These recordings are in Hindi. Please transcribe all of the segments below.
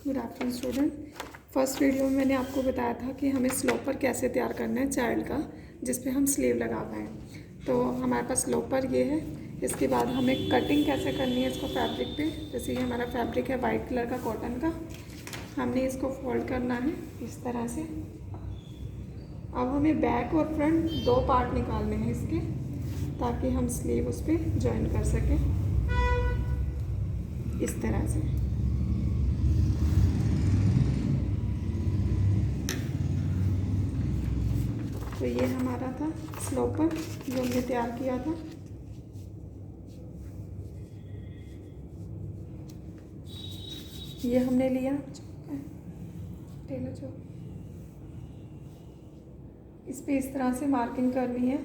Good afternoon student. First video में मैंने आपको बताया था कि हमें स्लोपर कैसे तैयार करना है चाइल्ड का, जिस पे हम स्लीव लगा पाएँ। तो हमारे पास स्लोपर ये है। इसके बाद हमें कटिंग कैसे करनी है इसको फैब्रिक पे। जैसे ये हमारा फैब्रिक है वाइट कलर का कॉटन का, हमने इसको फोल्ड करना है इस तरह से। अब हमें बैक और फ्रंट दो पार्ट निकालने हैं इसके, ताकि हम स्लीव उस पर जॉइन कर सकें इस तरह से। तो ये हमारा था स्लोपर जो हमने तैयार किया था। ये हमने लिया टेलर चौक, इस पे इस तरह से मार्किंग करनी है।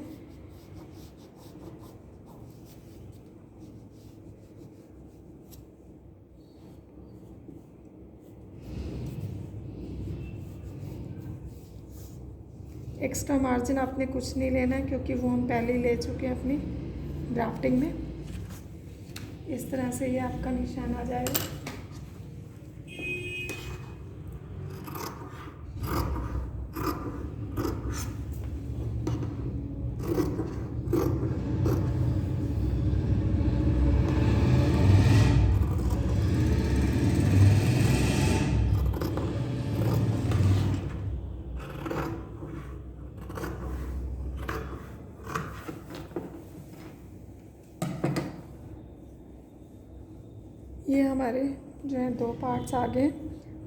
एक्स्ट्रा मार्जिन आपने कुछ नहीं लेना है, क्योंकि वो हम पहले ही ले चुके हैं अपनी ड्राफ्टिंग में। इस तरह से ये आपका निशान आ जाएगा। ये हमारे जो है दो पार्ट्स आ गए,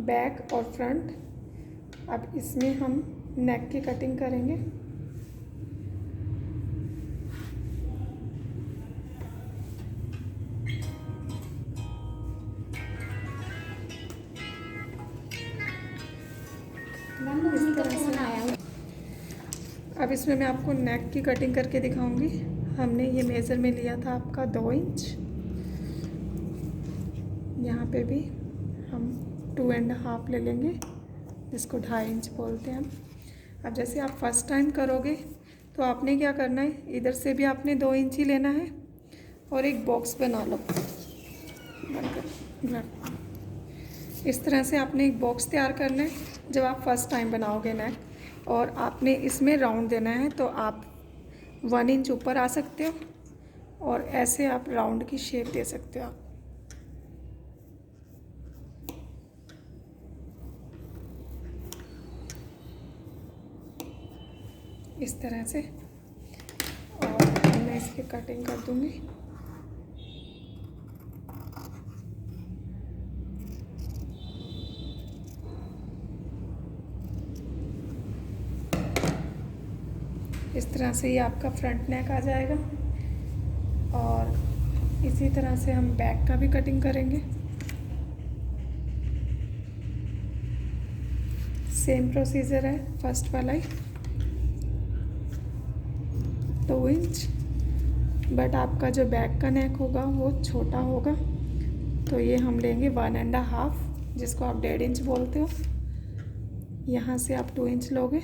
बैक और फ्रंट। अब इसमें हम नेक की कटिंग करेंगे। इस तरह से अब इसमें मैं आपको नेक की कटिंग करके दिखाऊंगी। हमने ये मेज़र में लिया था आपका 2 इंच। यहाँ पे भी हम 2.5 ले लेंगे, जिसको 2.5 इंच बोलते हैं हम। अब जैसे आप फर्स्ट टाइम करोगे तो आपने क्या करना है, इधर से भी आपने 2 इंच ही लेना है और एक बॉक्स बना लो। इस तरह से आपने एक बॉक्स तैयार करना है जब आप फर्स्ट टाइम बनाओगे नेक, और आपने इसमें राउंड देना है। तो आप 1 इंच ऊपर आ सकते हो और ऐसे आप राउंड की शेप दे सकते हो आप। इस तरह से, और मैं इसकी कटिंग कर दूंगी। इस तरह से ये आपका फ्रंट नेक आ जाएगा, और इसी तरह से हम बैक का भी कटिंग करेंगे। सेम प्रोसीजर है फर्स्ट वाला ही, 2 इंच। बट आपका जो बैक का नेक होगा वो छोटा होगा, तो ये हम लेंगे 1.5, जिसको आप 1.5 इंच बोलते हो। यहाँ से आप 2 इंच लोगे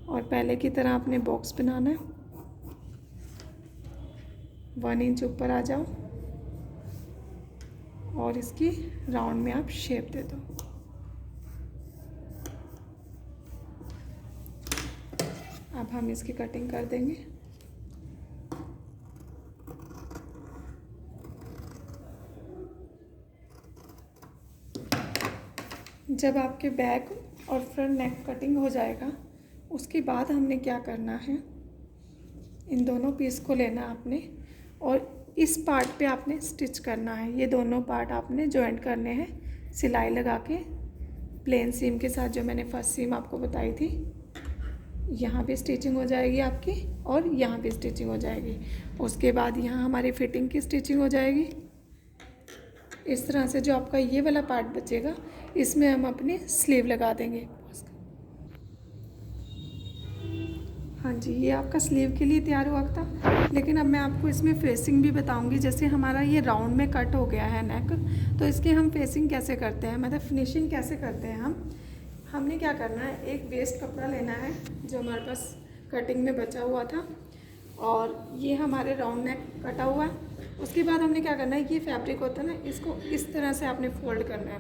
और पहले की तरह आपने बॉक्स बनाना है। 1 इंच ऊपर आ जाओ और इसकी राउंड में आप शेप दे दो। अब हम इसकी कटिंग कर देंगे। जब आपके बैक और फ्रंट नेक कटिंग हो जाएगा, उसके बाद हमने क्या करना है, इन दोनों पीस को लेना आपने और इस पार्ट पे आपने स्टिच करना है। ये दोनों पार्ट आपने जॉइंट करने हैं सिलाई लगा के, प्लेन सीम के साथ, जो मैंने फर्स्ट सीम आपको बताई थी। यहाँ भी स्टिचिंग हो जाएगी आपकी और यहाँ भी स्टिचिंग हो जाएगी। उसके बाद यहाँ हमारी फिटिंग की स्टिचिंग हो जाएगी। इस तरह से जो आपका ये वाला पार्ट बचेगा, इसमें हम अपनी स्लीव लगा देंगे। हाँ जी, ये आपका स्लीव के लिए तैयार हुआ था। लेकिन अब मैं आपको इसमें फेसिंग भी बताऊंगी। जैसे हमारा ये राउंड में कट हो गया है नेक, तो इसके हम फेसिंग कैसे करते हैं, मतलब फिनिशिंग कैसे करते हैं हमने क्या करना है, एक वेस्ट कपड़ा लेना है जो हमारे पास कटिंग में बचा हुआ था, और ये हमारे राउंड नेक कटा हुआ है। उसके बाद हमने क्या करना है, ये फैब्रिक होता है ना, इसको इस तरह से आपने फोल्ड करना है।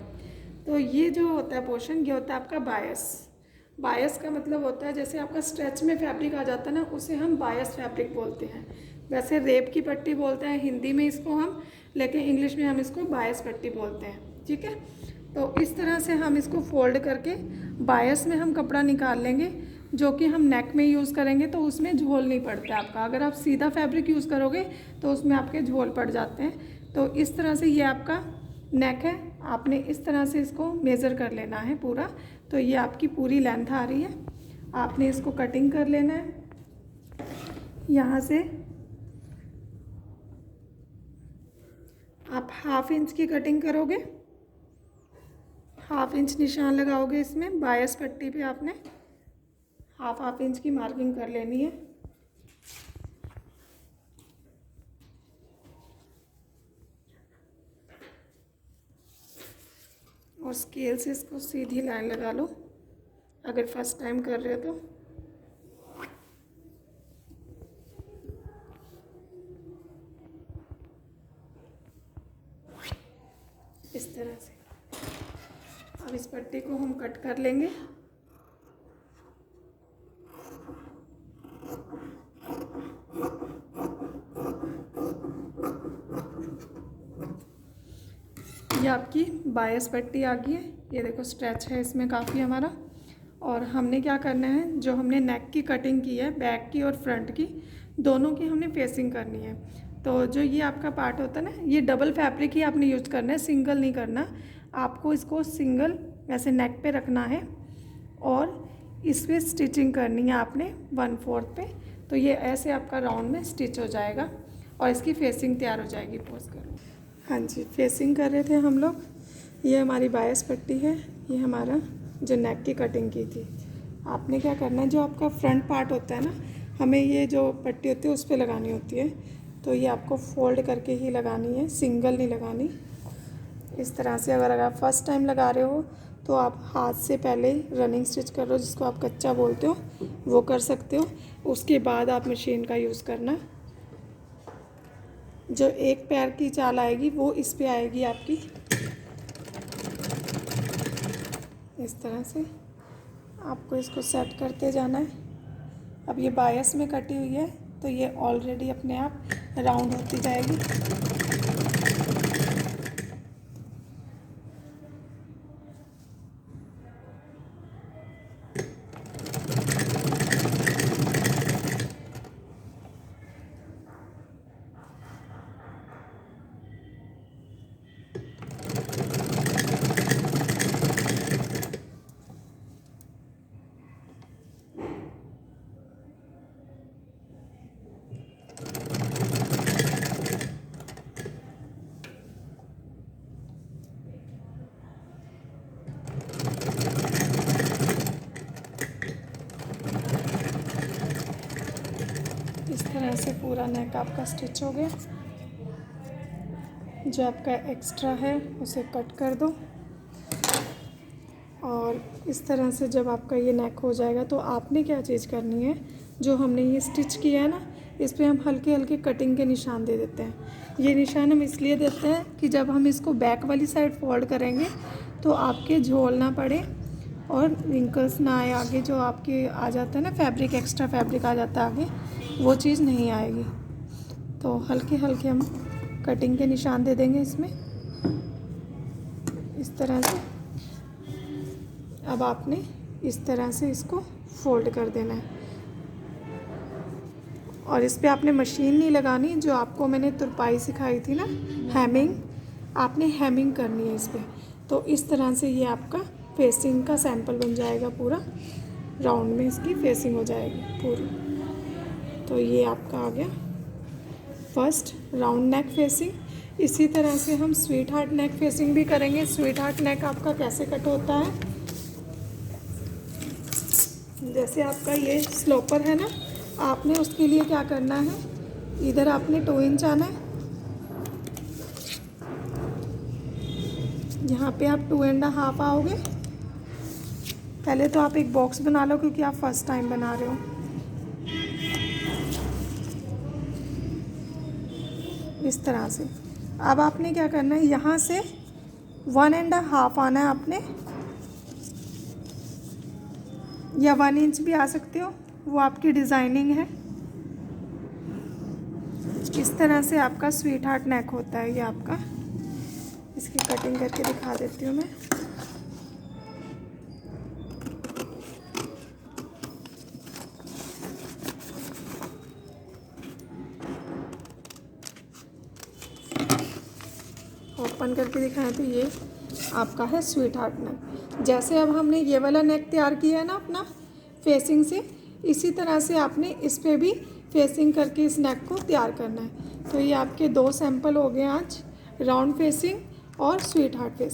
तो ये जो होता है पोर्शन, ये होता है आपका बायस। बायस का मतलब होता है जैसे आपका स्ट्रेच में फैब्रिक आ जाता है ना, उसे हम बायस फैब्रिक बोलते हैं। वैसे रेप की पट्टी बोलते हैं हिंदी में इसको हम, लेकिन इंग्लिश में हम इसको बायस पट्टी बोलते हैं। ठीक है, तो इस तरह से हम इसको फोल्ड करके बायस में हम कपड़ा निकाल लेंगे, जो कि हम नेक में यूज़ करेंगे तो उसमें झोल नहीं पड़ता आपका। अगर आप सीधा फैब्रिक यूज़ करोगे तो उसमें आपके झोल पड़ जाते हैं। तो इस तरह से ये आपका नेक है, आपने इस तरह से इसको मेज़र कर लेना है पूरा। तो ये आपकी पूरी लेंथ आ रही है, आपने इसको कटिंग कर लेना है। यहाँ से आप 1/2 इंच की कटिंग करोगे, 1/2 इंच निशान लगाओगे इसमें बायस पट्टी पे। आपने 1/2 इंच की मार्किंग कर लेनी है। और स्केल से इसको सीधी लाइन लगा लो अगर फर्स्ट टाइम कर रहे हो तो। इस तरह से अब इस पट्टी को हम कट कर लेंगे। ये आपकी बायस पट्टी आ गई है, ये देखो स्ट्रेच है इसमें काफ़ी हमारा। और हमने क्या करना है, जो हमने नेक की कटिंग की है, बैक की और फ्रंट की, दोनों की हमने फेसिंग करनी है। तो जो ये आपका पार्ट होता है ना, ये डबल फैब्रिक ही आपने यूज करना है, सिंगल नहीं करना। आपको इसको सिंगल ऐसे नेक पे रखना है और इस पर स्टिचिंग करनी है आपने 1/4 पे। तो ये ऐसे आपका राउंड में स्टिच हो जाएगा और इसकी फेसिंग तैयार हो जाएगी। पोज करो। हाँ जी, फेसिंग कर रहे थे हम लोग। ये हमारी बायस पट्टी है, ये हमारा जो नेक की कटिंग की थी। आपने क्या करना है, जो आपका फ्रंट पार्ट होता है ना, हमें ये जो पट्टी होती है उस पर लगानी होती है। तो ये आपको फोल्ड करके ही लगानी है, सिंगल नहीं लगानी। इस तरह से अगर आप फर्स्ट टाइम लगा रहे हो तो आप हाथ से पहले रनिंग स्टिच कर लो, जिसको आप कच्चा बोलते हो, वो कर सकते हो। उसके बाद आप मशीन का यूज़ करना। जो एक पैर की चाल आएगी वो इस पे आएगी आपकी, इस तरह से आपको इसको सेट करते जाना है। अब ये बायस में कटी हुई है तो ये ऑलरेडी अपने आप राउंड होती जाएगी। इस तरह से पूरा नेक आपका स्टिच हो गया। जो आपका एक्स्ट्रा है उसे कट कर दो। और इस तरह से जब आपका ये नेक हो जाएगा तो आपने क्या चीज़ करनी है, जो हमने ये स्टिच किया है ना, इस पे हम हल्के हल्के कटिंग के निशान दे देते हैं। ये निशान हम इसलिए देते हैं कि जब हम इसको बैक वाली साइड फोल्ड करेंगे तो आपके झोल ना पड़े और रिंकल्स ना आए आगे। जो आपके आ जाता है ना फैब्रिक, एक्स्ट्रा फैब्रिक आ जाता है आगे, वो चीज़ नहीं आएगी। तो हल्के हल्के हम कटिंग के निशान दे देंगे इसमें, इस तरह से। अब आपने इस तरह से इसको फोल्ड कर देना है और इस पे आपने मशीन नहीं लगानी। जो आपको मैंने तुरपाई सिखाई थी ना, हैमिंग, आपने हैमिंग करनी है इस पे। तो इस तरह से ये आपका फेसिंग का सैंपल बन जाएगा, पूरा राउंड में इसकी फेसिंग हो जाएगी पूरी। तो ये आपका आ गया फर्स्ट राउंड नेक फेसिंग। इसी तरह से हम स्वीट हार्ट नेक फेसिंग भी करेंगे। स्वीट हार्ट नेक आपका कैसे कट होता है, जैसे आपका ये स्लोपर है ना, आपने उसके लिए क्या करना है, इधर आपने 2 इंच आना है, यहाँ पे आप 2.5 आओगे। पहले तो आप एक बॉक्स बना लो क्योंकि आप फर्स्ट टाइम बना रहे हो। इस तरह से अब आपने क्या करना है, यहाँ से 1.5 आना है आपने, या 1 इंच भी आ सकते हो, वो आपकी डिज़ाइनिंग है। इस तरह से आपका स्वीट हार्ट नेक होता है ये आपका। इसकी कटिंग करके दिखा देती हूँ मैं। ओपन करके दिखाएं तो ये आपका है स्वीट हार्ट नेक। जैसे अब हमने ये वाला नेक तैयार किया है ना अपना फेसिंग से, इसी तरह से आपने इस पे भी फेसिंग करके इस नेक को तैयार करना है। तो ये आपके 2 सैंपल हो गए आज, राउंड फेसिंग और स्वीट हार्ट फेसिंग।